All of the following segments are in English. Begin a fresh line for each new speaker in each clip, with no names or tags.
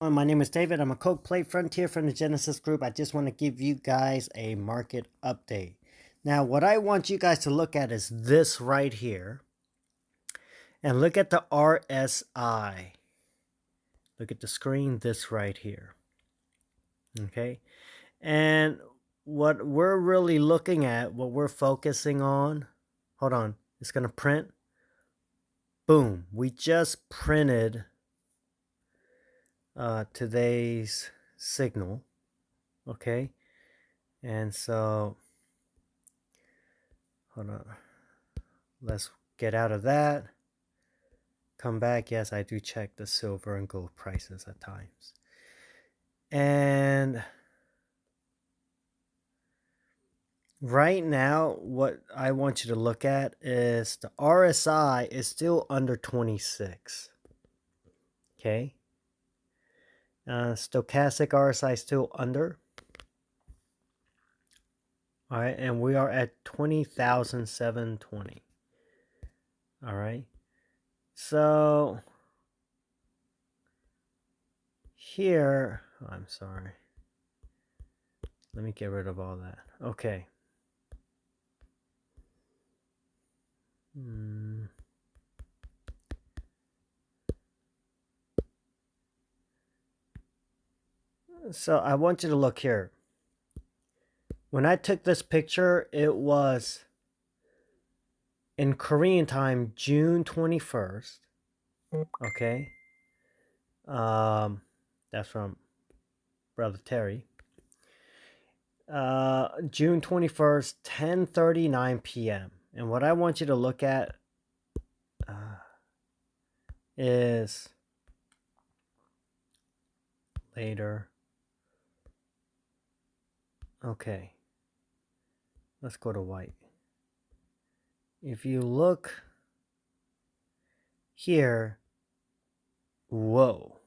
My name is David. I'm a Coke Play Frontier from the Genesis Group. I just want to give you guys a market update. Now, what I want you guys to look at is this right here. And look at the RSI. Look at the screen, this right here. Okay. And what we're really looking at, what we're focusing on, hold on, it's going to print. Boom. We just printed today's signal. Okay. And so, hold on. Let's get out of that. Come back. Yes, I do check the silver and gold prices at times. And right now, what I want you to look at is the RSI is still under 26. Okay. Stochastic RSI still under. All right. And we are at 20,720. All right. So here, I'm sorry. Let me get rid of all that. Okay. So I want you to look here. When I took this picture, it was in Korean time, June 21st. Okay. That's from Brother Terry. June 21st, 10:39 p.m. And what I want you to look at is later. Okay. Let's go to white. If you look here, whoa,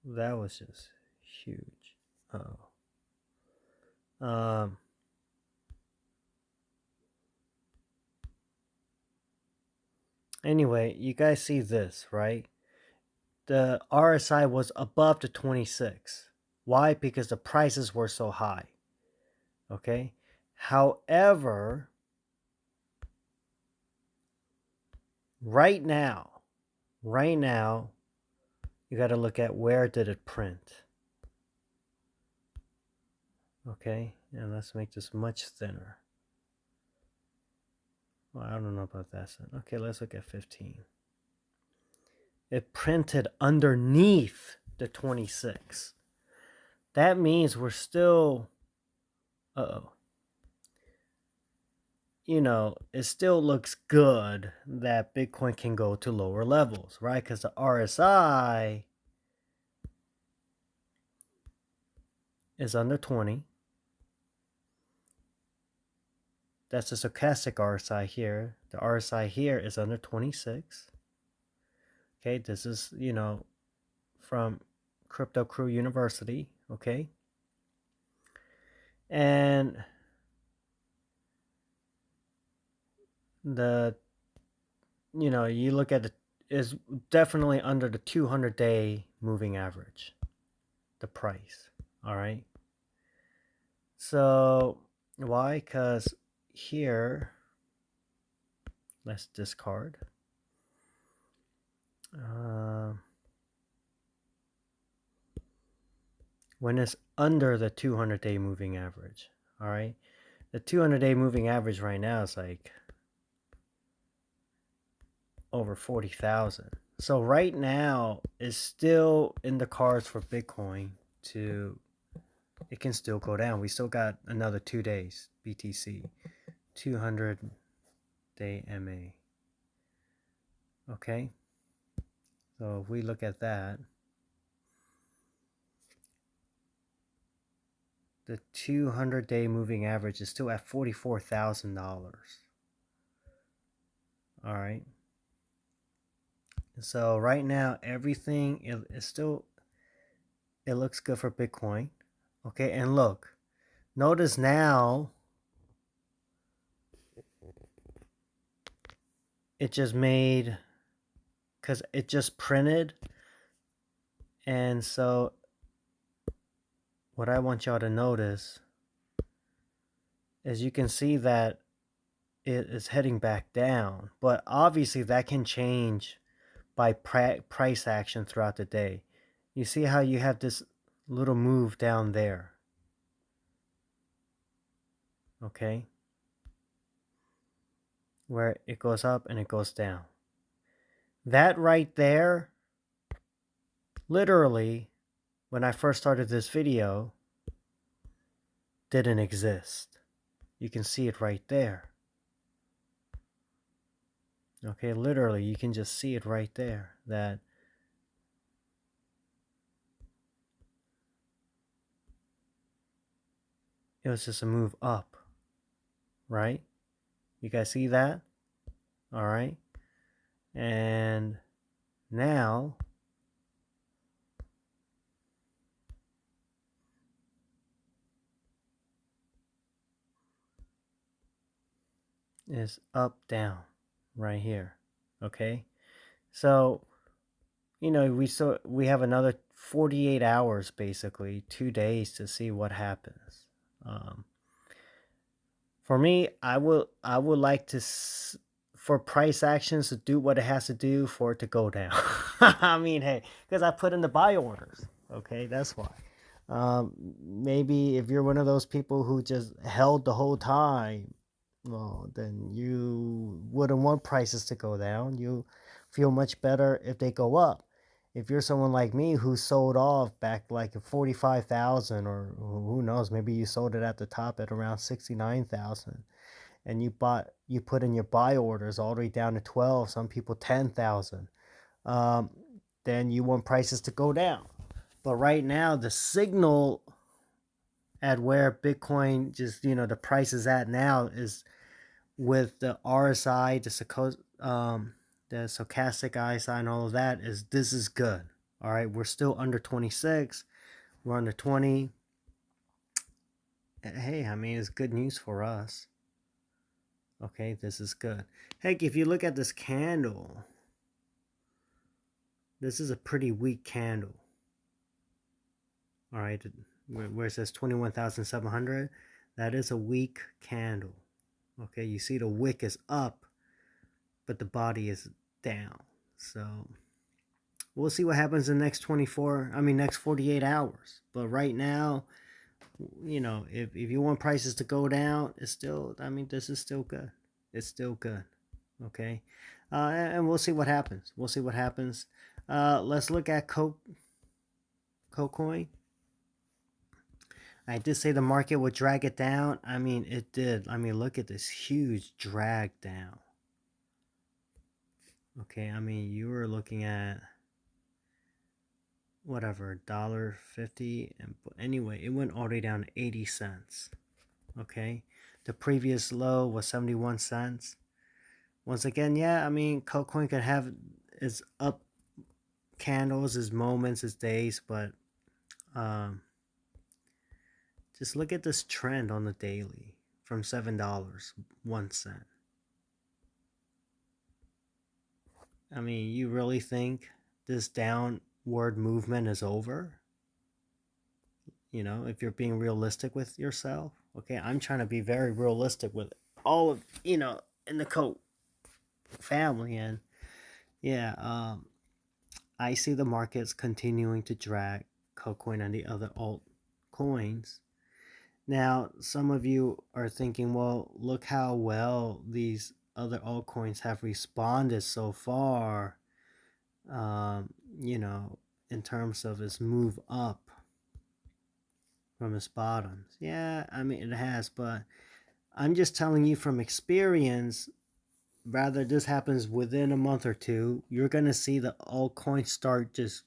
that was just huge. Anyway, you guys see this, right? The RSI was above the 26. Why? Because the prices were so high. Okay. However, right now, you got to look at where did it print. Okay. And let's make this much thinner. Well, I don't know about that. Okay, let's look at 15. It printed underneath the 26. That means we're still, it still looks good that Bitcoin can go to lower levels, right? Because the RSI is under 20. That's the stochastic RSI here. The RSI here is under 26. Okay, this is, from Crypto Crew University, okay? And you look at it, is definitely under the 200-day moving average, the price, all right? So why? Because here, let's discard. When it's under the 200-day moving average, all right? The 200-day moving average right now is like over 40,000. So right now is still in the cards for Bitcoin to, it can still go down. We still got another 2 days, BTC, 200-day MA. Okay. So if we look at that, the 200-day moving average is still at $44,000. All right. So right now, everything is still, it looks good for Bitcoin. Okay, and look, notice now, it just made, because it just printed, And so what I want y'all to notice is you can see that it is heading back down, but obviously that can change by price action throughout the day. You see how you have this little move down there, okay, where it goes up and it goes down. That right there, literally, when I first started this video, didn't exist. You can see it right there. Okay, literally, you can just see it right there, that it was just a move up, right? You guys see that? All right. And now is up, down, right here. Okay. So, you know, we have another 48 hours, basically 2 days, to see what happens. For me, I would like to for price actions to do what it has to do for it to go down. I mean, hey, because I put in the buy orders. Okay, that's why. Maybe if you're one of those people who just held the whole time, well, then you wouldn't want prices to go down. You feel much better if they go up. If you're someone like me who sold off back like at 45,000, or who knows, maybe you sold it at the top at around 69,000, and you put in your buy orders all the way down to 12, some people 10,000, then you want prices to go down. But right now, the signal at where Bitcoin, just, you know, the price is at now, is with the RSI, the stochastic RSI, and all of that, is this is good. All right, we're still under 26. We're under 20. Hey, I mean, it's good news for us. Okay, this is good. Heck, if you look at this candle, this is a pretty weak candle. All right, where it says 21,700, that is a weak candle. Okay, you see the wick is up, but the body is down. So we'll see what happens in the next next 48 hours. But right now, you know, if you want prices to go down, it's still, I mean, this is still good. It's still good. Okay. And we'll see what happens. We'll see what happens. Let's look at KOK-COIN. I did say the market would drag it down. I mean, it did. I mean, look at this huge drag down. Okay, I mean, you were looking at whatever, $1.50, and anyway, it went all the way down to 80 cents. Okay, the previous low was 71 cents. Once again, yeah, I mean, KOK-COIN can have its up candles, its moments, its days, but just look at this trend on the daily from $7.01. I mean, you really think this downward movement is over? You know, if you're being realistic with yourself. Okay, I'm trying to be very realistic with all of, you know, in the KOK family. And yeah, I see the markets continuing to drag KOK-COIN and the other altcoins. Now, some of you are thinking, well, look how well these other altcoins have responded so far, you know, in terms of its move up from its bottoms. Yeah, I mean, it has, but I'm just telling you from experience, rather this happens within a month or two, you're going to see the altcoins start just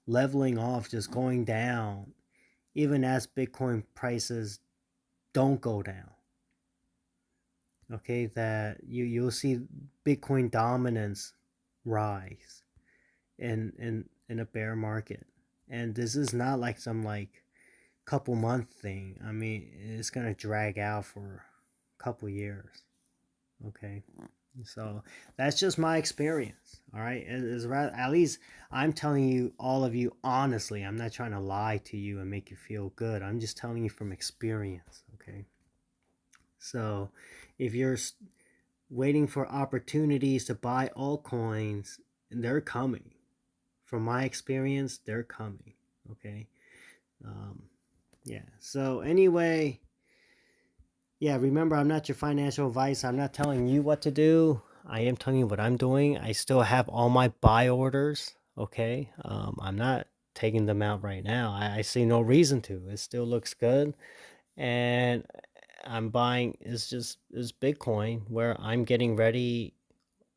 leveling off, just going down, even as Bitcoin prices don't go down. Okay, that you'll see Bitcoin dominance rise in a bear market. And this is not like some like couple month thing. I mean, it's gonna drag out for a couple years. Okay, So that's just my experience. All right. At least I'm telling you, all of you, honestly. I'm not trying to lie to you and make you feel good. I'm just telling you from experience. Okay. So if you're waiting for opportunities to buy altcoins, they're coming. From my experience, they're coming. Okay. Um, yeah. So anyway, yeah, remember, I'm not your financial advice. I'm not telling you what to do. I am telling you what I'm doing. I still have all my buy orders. Okay. I'm not taking them out right now. I see no reason to. It still looks good. And I'm buying is Bitcoin, where I'm getting ready,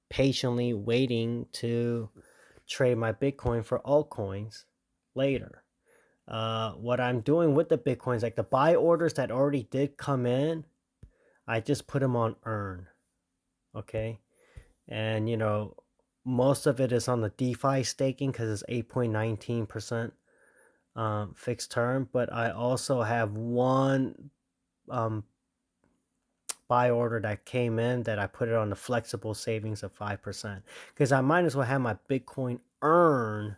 patiently waiting to trade my Bitcoin for altcoins later. What I'm doing with the Bitcoins, like the buy orders that already did come in, I just put them on earn. Okay. And, most of it is on the DeFi staking because it's 8.19% fixed term. But I also have one um, buy order that came in that I put it on the flexible savings of 5%, because I might as well have my Bitcoin earn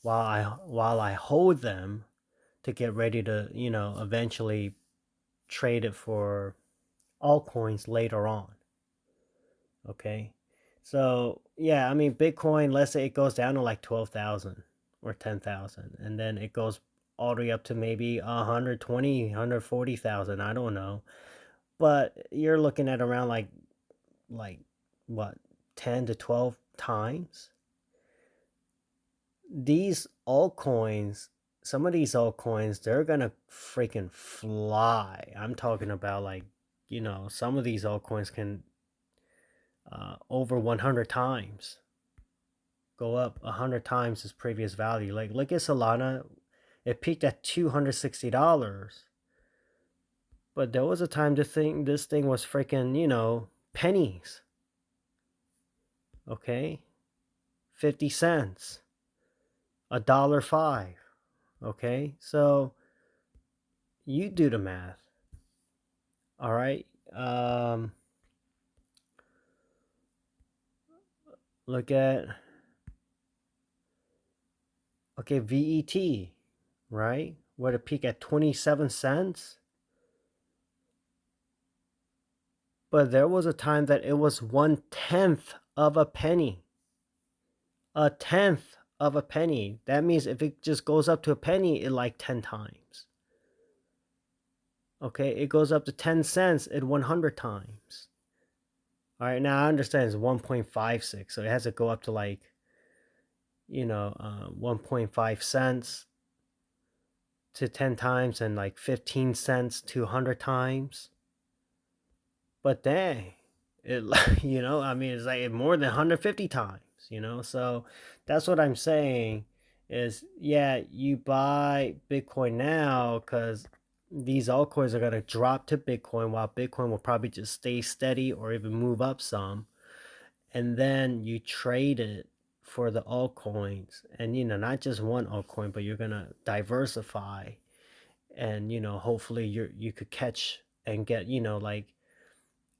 while I hold them to get ready to, eventually trade it for altcoins later on. Okay. So, yeah, I mean, Bitcoin, let's say it goes down to like 12,000 or 10,000, and then it goes all the way up to maybe 120, 140,000. I don't know. But you're looking at around like what, 10 to 12 times. These altcoins, some of these altcoins, they're gonna freaking fly. I'm talking about, like, some of these altcoins can over 100 times go up 100 times its previous value. Like, look at Solana. It peaked at $260, but there was a time to think this thing was freaking, pennies. Okay, 50 cents, $1.05. Okay, so you do the math. All right. Look at, okay, VET, right? Where to peak at 27 cents. But there was a time that it was 1/10 of a penny. A tenth of a penny. That means if it just goes up to a penny, it like 10 times. Okay, it goes up to 10 cents at 100 times. All right, now I understand it's 1.56, so it has to go up to like, 1.5 cents to 10 times, and like 15 cents to 100 times. But dang, it, I mean, it's like more than 150 times, so that's what I'm saying is, yeah, you buy Bitcoin now because these altcoins are going to drop to Bitcoin, while Bitcoin will probably just stay steady or even move up some. And then you trade it for the altcoins, and, not just one altcoin, but you're going to diversify. And, hopefully you could catch and get, like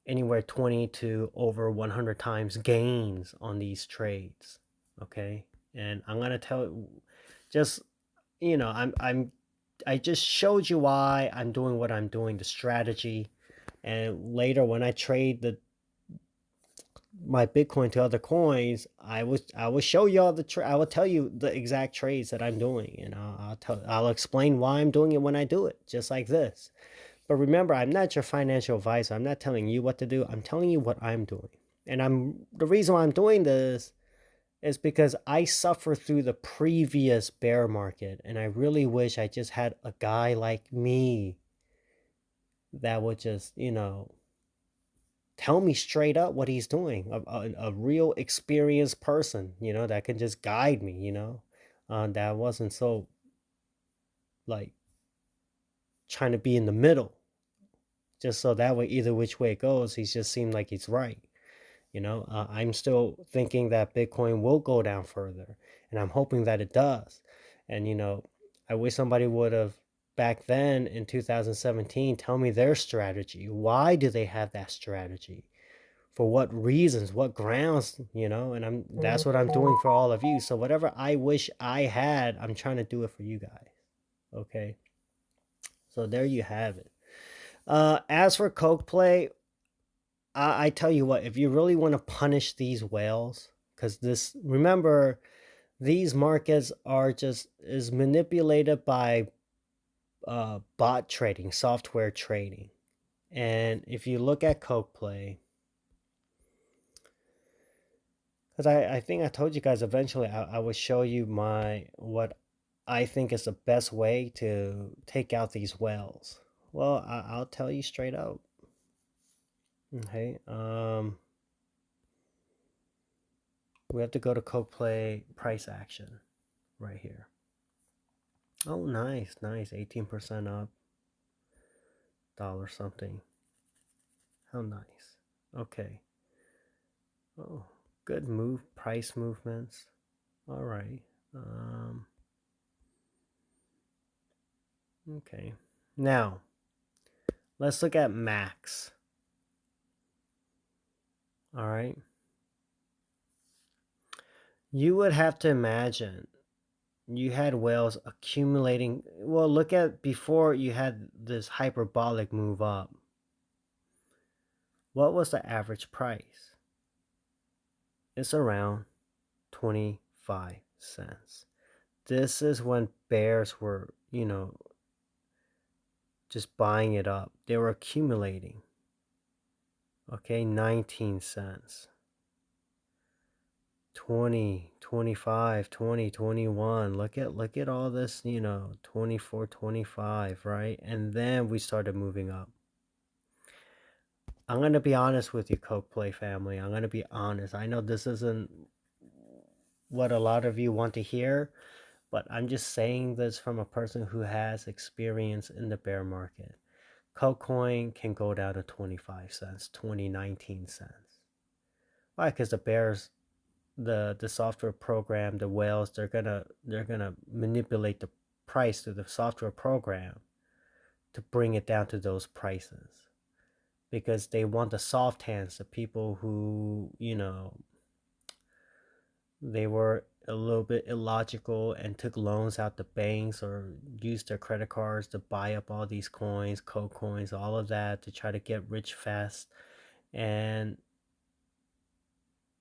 anywhere 20 to over 100 times gains on these trades. Okay. And I'm going to tell, just, I just showed you why I'm doing what I'm doing, the strategy. And later when I trade my Bitcoin to other coins, I will show y'all I will tell you the exact trades that I'm doing, and I'll explain why I'm doing it when I do it, just like this. But remember, I'm not your financial advisor. I'm not telling you what to do. I'm telling you what I'm doing. And the reason why I'm doing this is because I suffered through the previous bear market, and I really wish I just had a guy like me that would just, tell me straight up what he's doing. A real experienced person, that can just guide me, that wasn't so, like, trying to be in the middle, just so that way either which way it goes, he just seemed like he's right. I'm still thinking that Bitcoin will go down further, and I'm hoping that it does. And, I wish somebody would have, back then in 2017, tell me their strategy. Why do they have that strategy for what reasons, what grounds, you know, and that's what I'm doing for all of you. So whatever I wish I had, I'm trying to do it for you guys. Okay. So there you have it. As for Coke Play, I tell you what, if you really want to punish these whales, because remember, these markets are is manipulated by bot trading, software trading. And if you look at Coke Play, because I think I told you guys eventually I will show you what I think is the best way to take out these whales. Well, I'll tell you straight out. Okay. We have to go to Coke Play price action right here. Oh, nice, nice. 18% up. Dollar something. How nice. Okay. Oh, good price movements. All right. Okay. Now, let's look at max. All right. You would have to imagine you had whales accumulating. Well, look at before you had this hyperbolic move up. What was the average price? It's around 25 cents. This is when bears were, just buying it up. They were accumulating. Okay, 19 cents. 20, 25, 20, 21. Look at all this, 24, 25, right? And then we started moving up. I'm going to be honest with you, Coke Play family. I'm going to be honest. I know this isn't what a lot of you want to hear, but I'm just saying this from a person who has experience in the bear market. KOK-COIN can go down to 25 cents, 19 cents. Why? Because the bears, the software program, the whales, they're gonna manipulate the price through the software program to bring it down to those prices, because they want the soft hands, the people who, they were a little bit illogical and took loans out the banks or used their credit cards to buy up all these coins, KOK-COINs, all of that, to try to get rich fast. And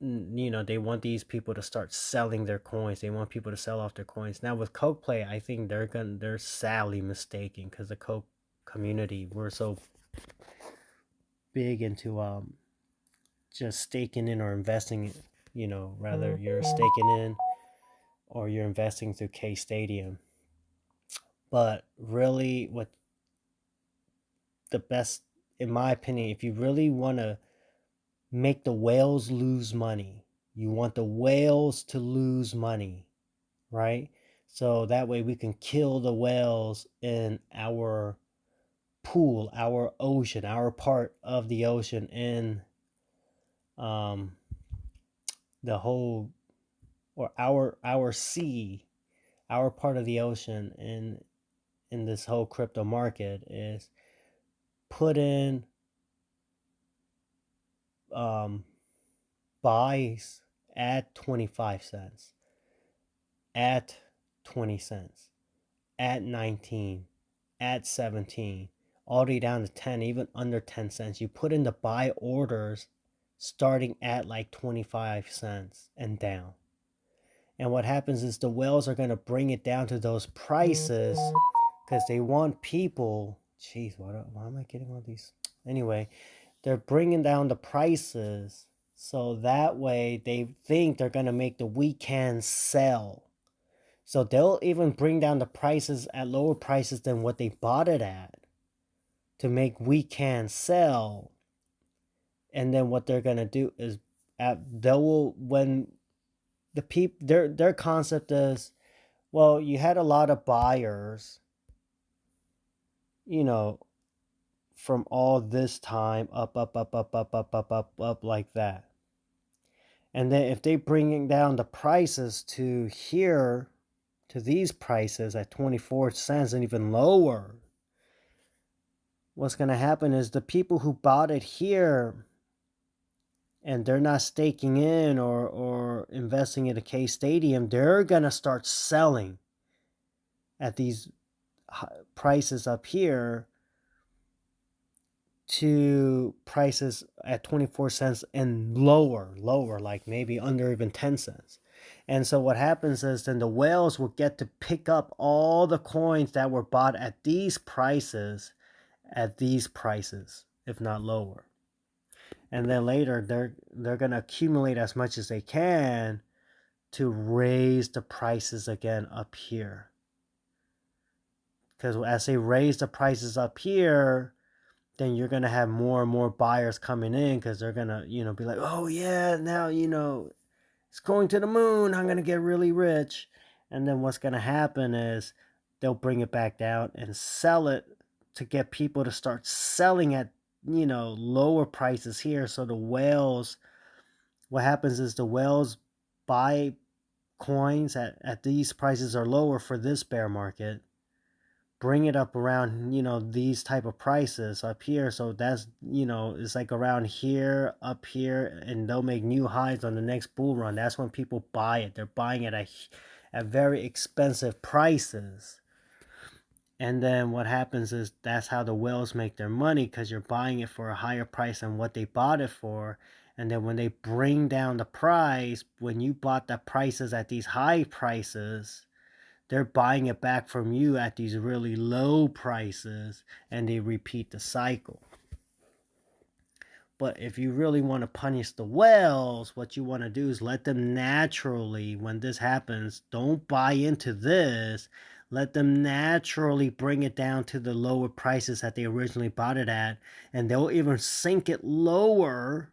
they want these people to start selling their coins. They want people to sell off their coins. Now with Coke Play, I think they're sadly mistaken, because the Coke community, we're so big into just staking in or investing, rather you're staking in or you're investing through K Stadium. But really, what the best, in my opinion, if you really want to make the whales lose money, you want the whales to lose money, right? So that way we can kill the whales in our pool, our ocean, our part of the ocean, in the whole, or our sea, our part of the ocean in this whole crypto market, is put in buys at 25 cents, at 20 cents, at 19, at 17, all the way down to 10, even under 10 cents. You put in the buy orders starting at like 25 cents and down. And what happens is the whales are going to bring it down to those prices, because they want people. Jeez, why am I getting all these? Anyway, they're bringing down the prices so that way they think they're going to make the weekend sell. So they'll even bring down the prices at lower prices than what they bought it at to make weekend sell. And then what they're going to do is when the people, their concept is, well, you had a lot of buyers, from all this time up like that. And then if they bringing down the prices to here, to these prices at 24 cents and even lower, what's going to happen is the people who bought it here, and they're not staking in or investing in a K Stadium, they're going to start selling at these prices up here to prices at 24 cents and lower, like maybe under even 10 cents. And so what happens is then the whales will get to pick up all the coins that were bought at these prices, if not lower. And then later they're going to accumulate as much as they can to raise the prices again up here. Because as they raise the prices up here, then you're going to have more and more buyers coming in, because they're going to, be like, oh yeah, now, it's going to the moon. I'm going to get really rich. And then what's going to happen is they'll bring it back down and sell it to get people to start selling at, lower prices here. So the whales, what happens is the whales buy coins at these prices are lower for this bear market, bring it up around, these type of prices up here. So that's, it's like around here, up here, and they'll make new highs on the next bull run. That's when people buy it. They're buying it at very expensive prices. And then what happens is that's how the whales make their money, because you're buying it for a higher price than what they bought it for. And then when they bring down the price, when you bought the prices at these high prices, they're buying it back from you at these really low prices, and they repeat the cycle. But if you really want to punish the whales, what you want to do is let them naturally, when this happens, don't buy into this. Let them naturally bring it down to the lower prices that they originally bought it at, and they'll even sink it lower.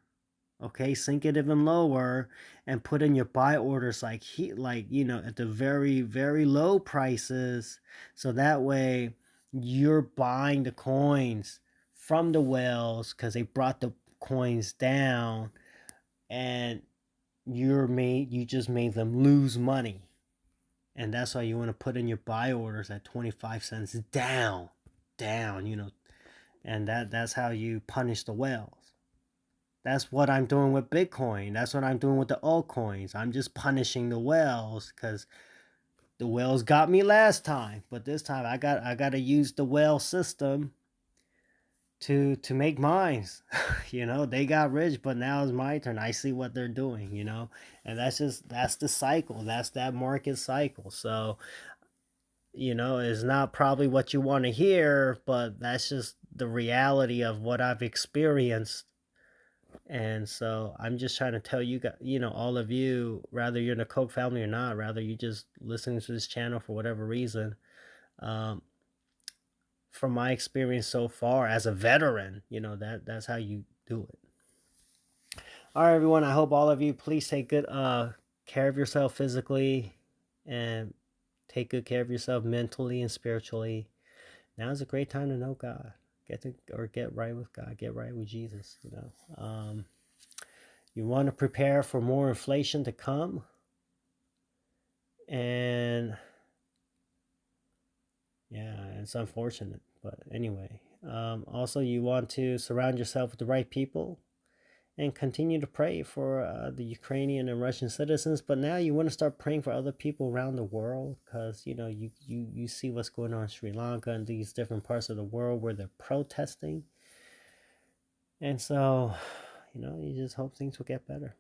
Okay, sink it even lower and put in your buy orders at the very, very low prices. So that way you're buying the coins from the whales because they brought the coins down, and you just made them lose money. And that's why you want to put in your buy orders at 25 cents down, and that's how you punish the whales. That's what I'm doing with Bitcoin. That's what I'm doing with the altcoins. I'm just punishing the whales because the whales got me last time. But this time I got to use the whale system to make mines. They got rich, but now it's my turn. I see what they're doing, and that's the cycle. That's that market cycle. So, it's not probably what you want to hear, but that's just the reality of what I've experienced. And so I'm just trying to tell you guys, all of you, rather you're in the Coke family or not, rather you just listening to this channel for whatever reason, from my experience so far as a veteran, that's how you do it. All right, everyone. I hope all of you please take good care of yourself physically, and take good care of yourself mentally and spiritually. Now is a great time to know God. Get right with God. Get right with Jesus. You want to prepare for more inflation to come. And yeah, it's unfortunate. But anyway, also you want to surround yourself with the right people and continue to pray for the Ukrainian and Russian citizens. But now you want to start praying for other people around the world, because, you see what's going on in Sri Lanka and these different parts of the world where they're protesting. And so, you just hope things will get better.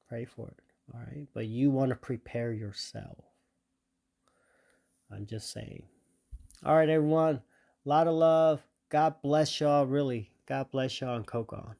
Pray for it. All right. But you want to prepare yourself. I'm just saying. All right, everyone. A lot of love. God bless y'all. Really. God bless y'all, and KOK-COIN.